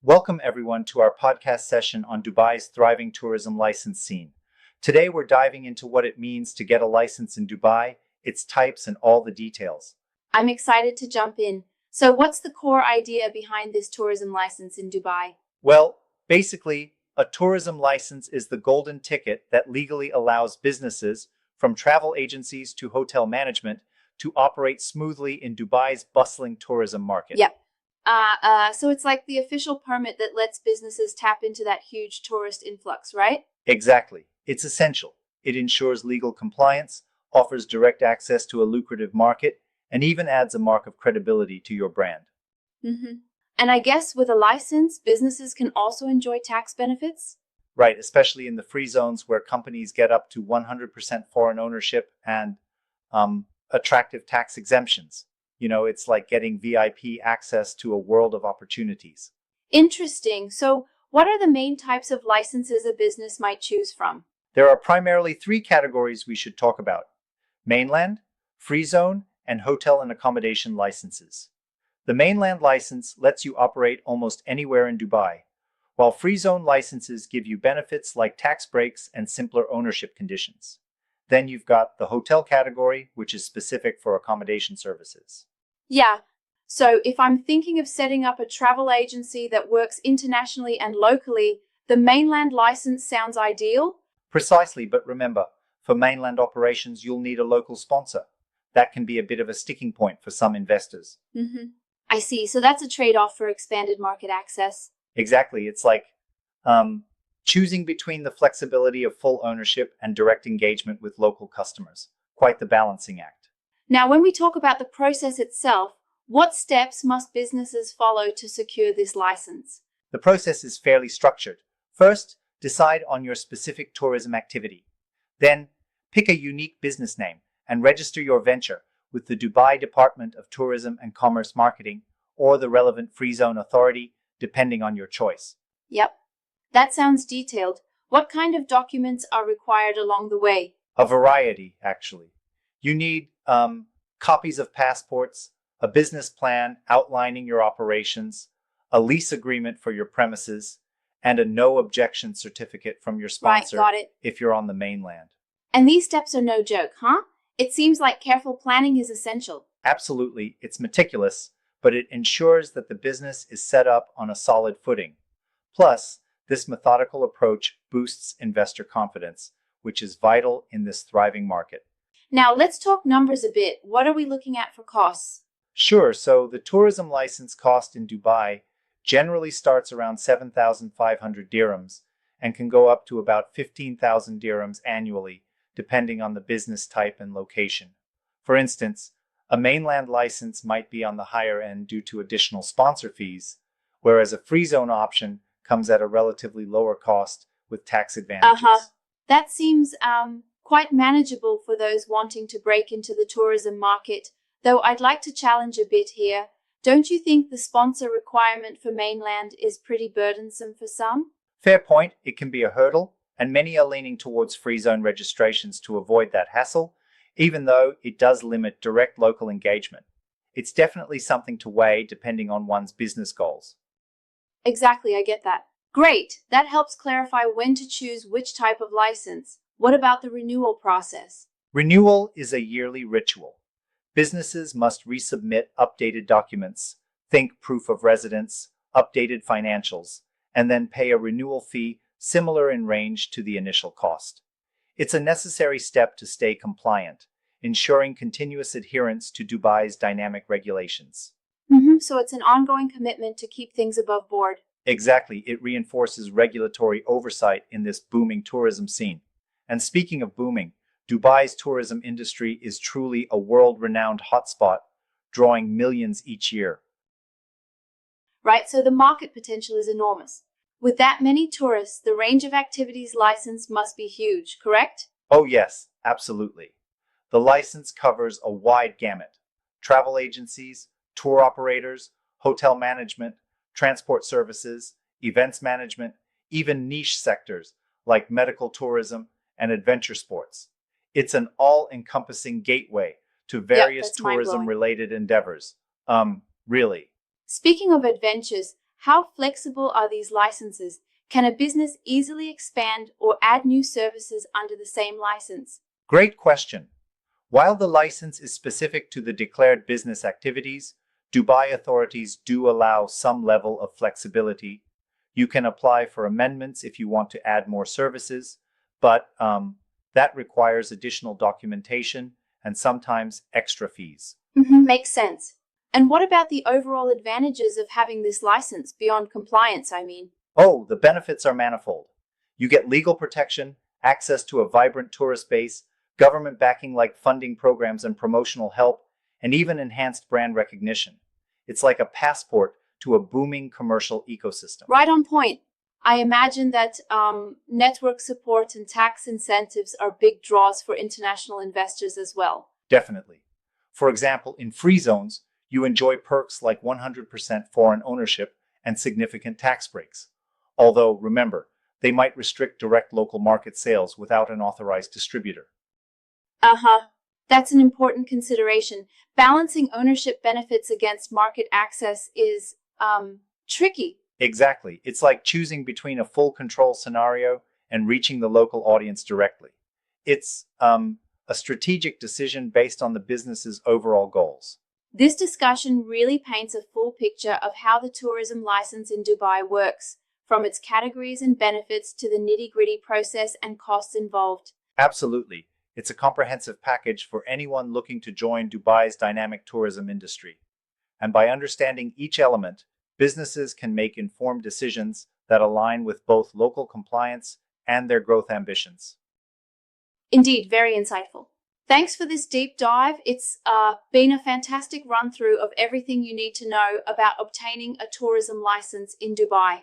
Welcome, everyone, to our podcast session on Dubai's thriving tourism license scene. Today, we're diving into what it means to get a license in Dubai, its types, and all the details. I'm excited to jump in. So, what's the core idea behind this tourism license in Dubai? Well, basically, a tourism license is the golden ticket that legally allows businesses, from travel agencies to hotel management, to operate smoothly in Dubai's bustling tourism market. Yep. So it's like the official permit that lets businesses tap into that huge tourist influx, right? Exactly. It's essential. It ensures legal compliance, offers direct access to a lucrative market, and even adds a mark of credibility to your brand. Mm-hmm. And I guess with a license, businesses can also enjoy tax benefits? Right, especially in the free zones where companies get up to 100% foreign ownership and attractive tax exemptions. It's like getting VIP access to a world of opportunities. Interesting. So, what are the main types of licenses a business might choose from? There are primarily three categories we should talk about: mainland, free zone, and hotel and accommodation licenses. The mainland license lets you operate almost anywhere in Dubai, while free zone licenses give you benefits like tax breaks and simpler ownership conditions. Then you've got the hotel category, which is specific for accommodation services. Yeah. So, if I'm thinking of setting up a travel agency that works internationally and locally, the mainland license sounds ideal? Precisely, but remember, for mainland operations, you'll need a local sponsor. That can be a bit of a sticking point for some investors. Mm-hmm. I see. So that's a trade-off for expanded market access. Exactly, it's like um, choosing between the flexibility of full ownership and direct engagement with local customers. Quite the balancing act. Now, when we talk about the process itself, what steps must businesses follow to secure this license? The process is fairly structured. First, decide on your specific tourism activity. Then, pick a unique business name and register your venture with the Dubai Department of Tourism and Commerce Marketing or the relevant free zone authority, depending on your choice. Yep, that sounds detailed. What kind of documents are required along the way? A variety, actually. You need copies of passports, a business plan outlining your operations, a lease agreement for your premises, and a no objection certificate from your Right, sponsor got it. if you're on the mainland. And these steps are no joke, huh? It seems like careful planning is essential. Absolutely, it's meticulous, but it ensures that the business is set up on a solid footing. Plus, this methodical approach boosts investor confidence, which is vital in this thriving market. Now, let's talk numbers a bit. What are we looking at for costs? Sure, so the tourism license cost in Dubai generally starts around 7,500 dirhams and can go up to about 15,000 dirhams annually, depending on the business type and location. For instance, a mainland license might be on the higher end due to additional sponsor fees, whereas a free zone option comes at a relatively lower cost with tax Uh-huh. advantages. That seems quite manageable for those wanting to break into the tourism market, though I'd like to challenge a bit here. Don't you think the sponsor requirement for mainland is pretty burdensome for some? Fair point, it can be a hurdle, and many are leaning towards free zone registrations to avoid that hassle, even though it does limit direct local engagement. It's definitely something to weigh depending on one's business goals. Exactly, I get that. Great, that helps clarify when to choose which type of license. What about the renewal process? Renewal is a yearly ritual. Businesses must resubmit updated documents, think proof of residence, updated financials, and then pay a renewal fee similar in range to the initial cost. It's a necessary step to stay compliant, ensuring continuous adherence to Dubai's dynamic regulations. So it's an ongoing commitment to keep things above board. Exactly, it reinforces regulatory oversight in this booming tourism scene. And speaking of booming, Dubai's tourism industry is truly a world-renowned hotspot, drawing millions each year. Right? So the market potential is enormous. With that many tourists, the range of activities licensed must be huge, correct? Oh yes, absolutely. The license covers a wide gamut: travel agencies, tour operators, hotel management, transport services, events management, even niche sectors like medical tourism and adventure sports. It's an all-encompassing gateway to Yep, various that's mind blowing. tourism-related endeavors. Really. Speaking of adventures, How flexible are these licenses? Can a business easily expand or add new services under the same license? Great question. While the license is specific to the declared business activities, Dubai authorities do allow some level of flexibility. You can apply for amendments if you want to add more services, but that requires additional documentation and sometimes extra fees. Makes sense. And what about the overall advantages of having this license beyond compliance, I mean? Oh, the benefits are manifold. You get legal protection, access to a vibrant tourist base, government backing like funding programs and promotional help, and even enhanced brand recognition. It's like a passport to a booming commercial ecosystem. Right on point. I imagine that network support and tax incentives are big draws for international investors as well. Definitely. For example, in free zones, you enjoy perks like 100% foreign ownership and significant tax breaks. Although, remember, they might restrict direct local market sales without an authorized distributor. That's an important consideration. Balancing ownership benefits against market access is tricky. Exactly. It's like choosing between a full control scenario and reaching the local audience directly. It's a strategic decision based on the business's overall goals. This discussion really paints a full picture of how the tourism license in Dubai works, from its categories and benefits to the nitty-gritty process and costs involved. Absolutely. It's a comprehensive package for anyone looking to join Dubai's dynamic tourism industry. And by understanding each element, businesses can make informed decisions that align with both local compliance and their growth ambitions. Indeed, very insightful. Thanks for this deep dive. It's been a fantastic run-through of everything you need to know about obtaining a tourism license in Dubai.